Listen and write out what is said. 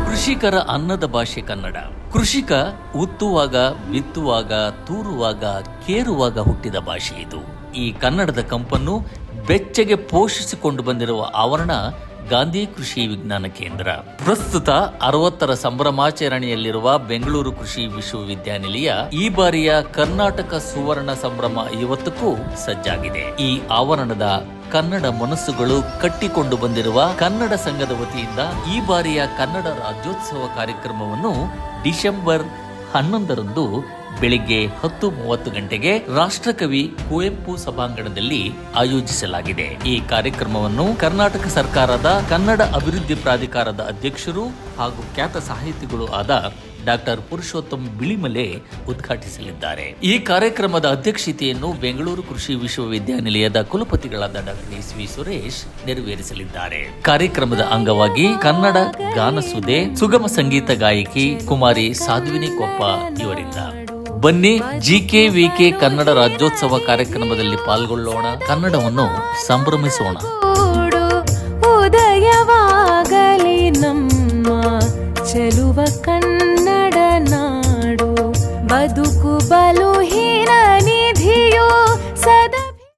ಕೃಷಿಕರ ಅನ್ನದ ಭಾಷೆ ಕನ್ನಡ. ಕೃಷಿಕ ಉತ್ತುವಾಗ, ಬಿತ್ತುವಾಗ, ತೂರುವಾಗ, ಕೇರುವಾಗ ಹುಟ್ಟಿದ ಭಾಷೆ ಇದು. ಈ ಕನ್ನಡದ ಕಂಪನ್ನು ಬೆಚ್ಚಗೆ ಪೋಷಿಸಿಕೊಂಡು ಬಂದಿರುವ ಆವರಣ ಗಾಂಧಿ ಕೃಷಿ ವಿಜ್ಞಾನ ಕೇಂದ್ರ. ಪ್ರಸ್ತುತ 60ರ ಸಂಭ್ರಮಾಚರಣೆಯಲ್ಲಿರುವ ಬೆಂಗಳೂರು ಕೃಷಿ ವಿಶ್ವವಿದ್ಯಾನಿಲಯ ಈ ಬಾರಿಯ ಕರ್ನಾಟಕ ಸುವರ್ಣ ಸಂಭ್ರಮ 50ಕ್ಕೂ ಸಜ್ಜಾಗಿದೆ. ಈ ಆವರಣದ ಕನ್ನಡ ಮನಸ್ಸುಗಳು ಕಟ್ಟಿಕೊಂಡು ಬಂದಿರುವ ಕನ್ನಡ ಸಂಘದ ವತಿಯಿಂದ ಈ ಬಾರಿಯ ಕನ್ನಡ ರಾಜ್ಯೋತ್ಸವ ಕಾರ್ಯಕ್ರಮವನ್ನು ಡಿಸೆಂಬರ್ 11ರಂದು ಬೆಳಿಗ್ಗೆ 10:30 ಗಂಟೆಗೆ ರಾಷ್ಟ್ರಕವಿ ಕುವೆಂಪು ಸಭಾಂಗಣದಲ್ಲಿ ಆಯೋಜಿಸಲಾಗಿದೆ. ಈ ಕಾರ್ಯಕ್ರಮವನ್ನು ಕರ್ನಾಟಕ ಸರ್ಕಾರದ ಕನ್ನಡ ಅಭಿವೃದ್ಧಿ ಪ್ರಾಧಿಕಾರದ ಅಧ್ಯಕ್ಷರು ಹಾಗೂ ಖ್ಯಾತ ಸಾಹಿತಿಗಳು ಆದ ಡಾಕ್ಟರ್ ಪುರುಷೋತ್ತಮ್ ಬಿಳಿಮಲೆ ಉದ್ಘಾಟಿಸಲಿದ್ದಾರೆ. ಈ ಕಾರ್ಯಕ್ರಮದ ಅಧ್ಯಕ್ಷತೆಯನ್ನು ಬೆಂಗಳೂರು ಕೃಷಿ ವಿಶ್ವವಿದ್ಯಾನಿಲಯದ ಕುಲಪತಿಗಳಾದ ಡಾಕ್ಟರ್ ಎಸ್.ವಿ. ಸುರೇಶ್ ನೆರವೇರಿಸಲಿದ್ದಾರೆ. ಕಾರ್ಯಕ್ರಮದ ಅಂಗವಾಗಿ ಕನ್ನಡ ಗಾನಸುದೆ, ಸುಗಮ ಸಂಗೀತ ಗಾಯಕಿ ಕುಮಾರಿ ಸಾಧ್ವಿನಿ ಕೊಪ್ಪ ಇವರಿಂದ ಬನ್ನಿ ಜಿಕೆವಿಕೆ ಕನ್ನಡ ರಾಜ್ಯೋತ್ಸವ ಕಾರ್ಯಕ್ರಮದಲ್ಲಿ ಪಾಲ್ಗೊಳ್ಳೋಣ, ಕನ್ನಡವನ್ನು ಸಂಭ್ರಮಿಸೋಣ. ಉದಯವಾಗಲಿ ನಮ್ಮ ಚೆಲುವ ಕನ್ನಡ ನಾಡು, ಬದುಕು ಬಲು